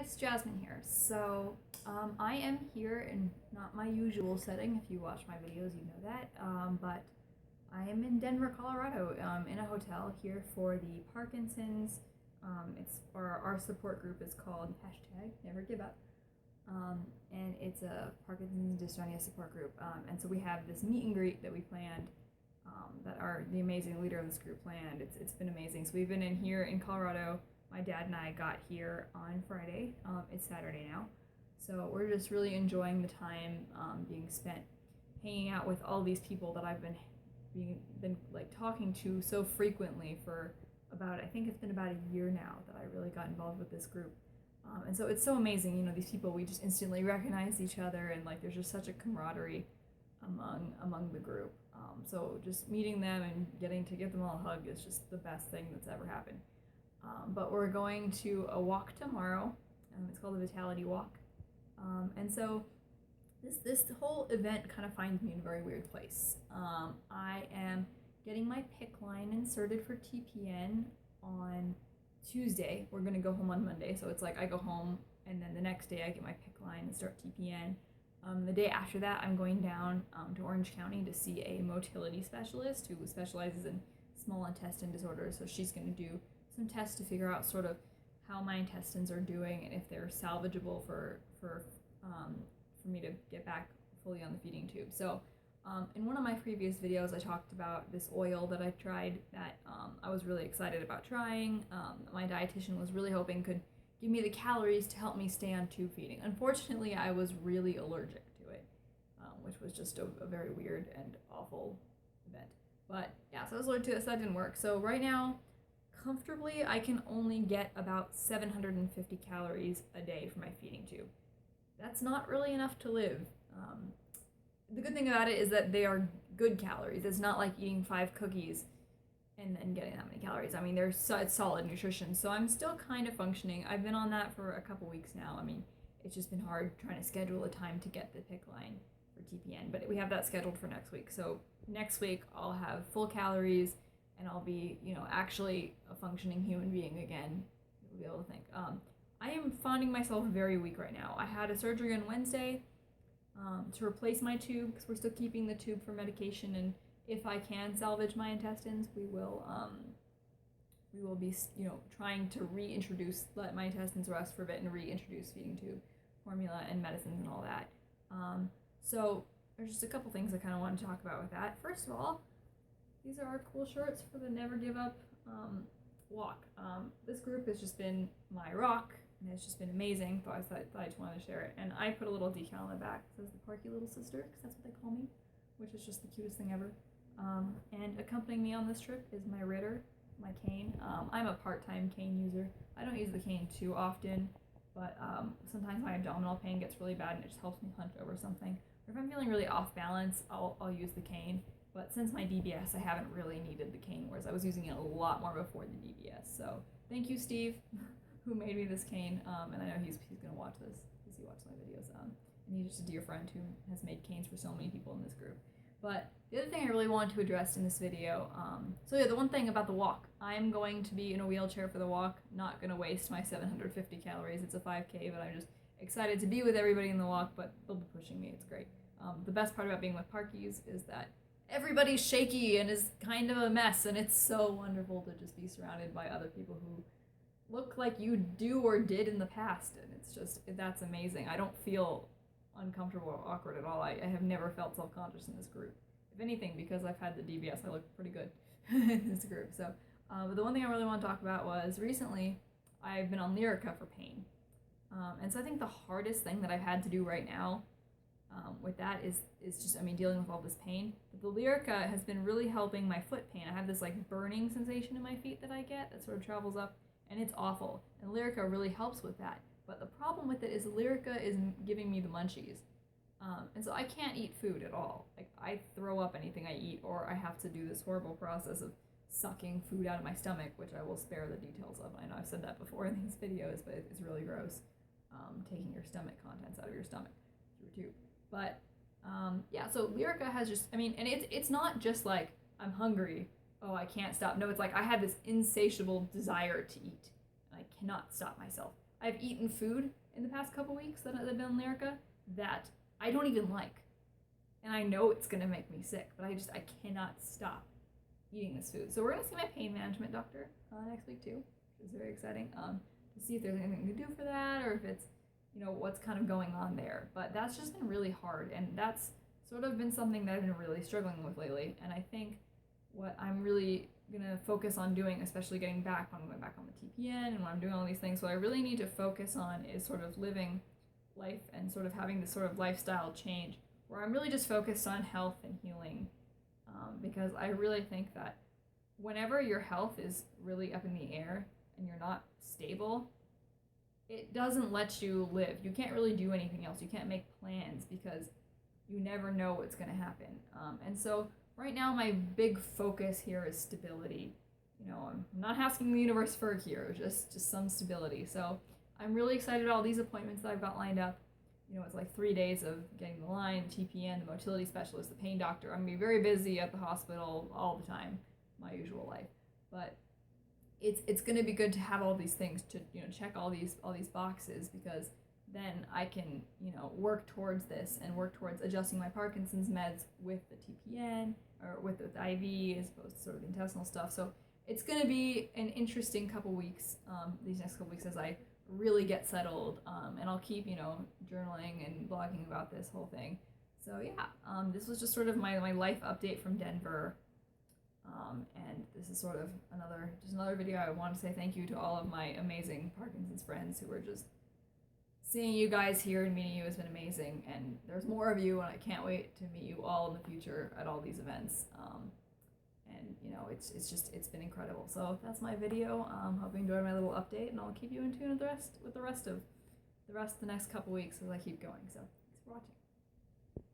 It's Jasmine here. So I am here in not my usual setting. If you watch my videos, you know that. But I am in Denver, Colorado, in a hotel here for the Parkinson's. Our support group is called #NeverGiveUp, and it's a Parkinson's Dystonia support group. And so we have this meet and greet that we planned. That the amazing leader of this group planned. It's been amazing. So we've been in here in Colorado. My dad and I got here on Friday. It's Saturday now. So we're just really enjoying the time being spent hanging out with all these people that I've been like talking to so frequently for I think it's been about a year now that I really got involved with this group. And so it's so amazing, you know, these people, we just instantly recognize each other, and like there's just such a camaraderie among the group. So just meeting them and getting to give them all a hug is just the best thing that's ever happened. But we're going to a walk tomorrow. It's called the Vitality Walk. And so this whole event kind of finds me in a very weird place. I am getting my PICC line inserted for TPN on Tuesday. We're going to go home on Monday. So it's like I go home and then the next day I get my PICC line and start TPN. The day after that, I'm going down to Orange County to see a motility specialist who specializes in small intestine disorders. So she's going to do some tests to figure out sort of how my intestines are doing and if they're salvageable for me to get back fully on the feeding tube. So in one of my previous videos, I talked about this oil that I tried that I was really excited about trying. My dietitian was really hoping could give me the calories to help me stay on tube feeding. Unfortunately, I was really allergic to it, which was just a very weird and awful event. But yeah, so I was allergic to it, so that didn't work. So right now, comfortably, I can only get about 750 calories a day from my feeding tube. That's not really enough to live. The good thing about it is that they are good calories. It's not like eating 5 cookies and then getting that many calories. I mean, it's solid nutrition, so I'm still kind of functioning. I've been on that for a couple weeks now. I mean, it's just been hard trying to schedule a time to get the PICC line for TPN, but we have that scheduled for next week. So next week I'll have full calories and I'll be, you know, actually a functioning human being again. You'll be able to think. I am finding myself very weak right now. I had a surgery on Wednesday to replace my tube because we're still keeping the tube for medication, and if I can salvage my intestines, we will be, you know, trying to let my intestines rest for a bit and reintroduce feeding tube formula and medicines and all that. So there's just a couple things I kind of want to talk about with that. First of all, these are our cool shirts for the Never Give Up walk. This group has just been my rock, and it's just been amazing. So I thought I just wanted to share it. And I put a little decal on the back that says the Parky Little Sister, because that's what they call me, which is just the cutest thing ever. And accompanying me on this trip is my Ritter, my cane. I'm a part-time cane user. I don't use the cane too often, but sometimes my abdominal pain gets really bad and it just helps me hunch over something. Or if I'm feeling really off balance, I'll use the cane. But since my DBS, I haven't really needed the cane, whereas I was using it a lot more before the DBS. So thank you, Steve, who made me this cane. And I know he's going to watch this because he watched my videos. And he's just a dear friend who has made canes for so many people in this group. But the other thing I really wanted to address in this video, so yeah, the one thing about the walk, I'm going to be in a wheelchair for the walk, not going to waste my 750 calories. It's a 5K, but I'm just excited to be with everybody in the walk, but they'll be pushing me. It's great. The best part about being with Parkies is that everybody's shaky and is kind of a mess, and it's so wonderful to just be surrounded by other people who look like you do or did in the past, and that's amazing. I don't feel uncomfortable or awkward at all. I have never felt self-conscious in this group. If anything, because I've had the DBS, I look pretty good in this group. So, but the one thing I really want to talk about was recently I've been on Lyrica for pain. And so I think the hardest thing that I've had to do right now with that is just, I mean, dealing with all this pain. But the Lyrica has been really helping my foot pain. I have this like burning sensation in my feet that I get that sort of travels up, and it's awful. And Lyrica really helps with that. But the problem with it is Lyrica is giving me the munchies. And so I can't eat food at all. Like, I throw up anything I eat, or I have to do this horrible process of sucking food out of my stomach, which I will spare the details of. I know I've said that before in these videos, but it's really gross, taking your stomach contents out of your stomach through a tube. But yeah, so Lyrica has just, I mean, and it's not just like, I'm hungry, oh, I can't stop. No, it's like I have this insatiable desire to eat, and I cannot stop myself. I've eaten food in the past couple weeks that I've been in Lyrica that I don't even like. And I know it's gonna make me sick, but I cannot stop eating this food. So we're gonna see my pain management doctor next week too, which is very exciting, to see if there's anything to do for that, or if it's, what's kind of going on there. But that's just been really hard, and that's sort of been something that I've been really struggling with lately. And I think what I'm really gonna focus on doing, especially getting back when I'm going back on the TPN and when I'm doing all these things, what I really need to focus on is sort of living life and sort of having this sort of lifestyle change where I'm really just focused on health and healing, because I really think that whenever your health is really up in the air and you're not stable, it doesn't let you live. You can't really do anything else. You can't make plans because you never know what's going to happen. And so right now my big focus here is stability. I'm not asking the universe for a cure, just some stability. So I'm really excited about all these appointments that I've got lined up. It's like 3 days of getting the line, TPN, the motility specialist, the pain doctor. I'm going to be very busy at the hospital all the time, my usual life. But it's going to be good to have all these things to, check all these boxes, because then I can, work towards this and work towards adjusting my Parkinson's meds with the TPN or with the IV as opposed to sort of the intestinal stuff. So it's going to be an interesting couple weeks, these next couple weeks, as I really get settled, and I'll keep, journaling and blogging about this whole thing. So yeah, this was just sort of my life update from Denver, and this is sort of another video. I want to say thank you to all of my amazing Parkinson's friends who were just seeing you guys here and meeting you has been amazing, and there's more of you, and I can't wait to meet you all in the future at all these events. And it's been incredible. So that's my video. Hope you enjoyed my little update, and I'll keep you in tune with the rest of the next couple weeks as I keep going. So thanks for watching.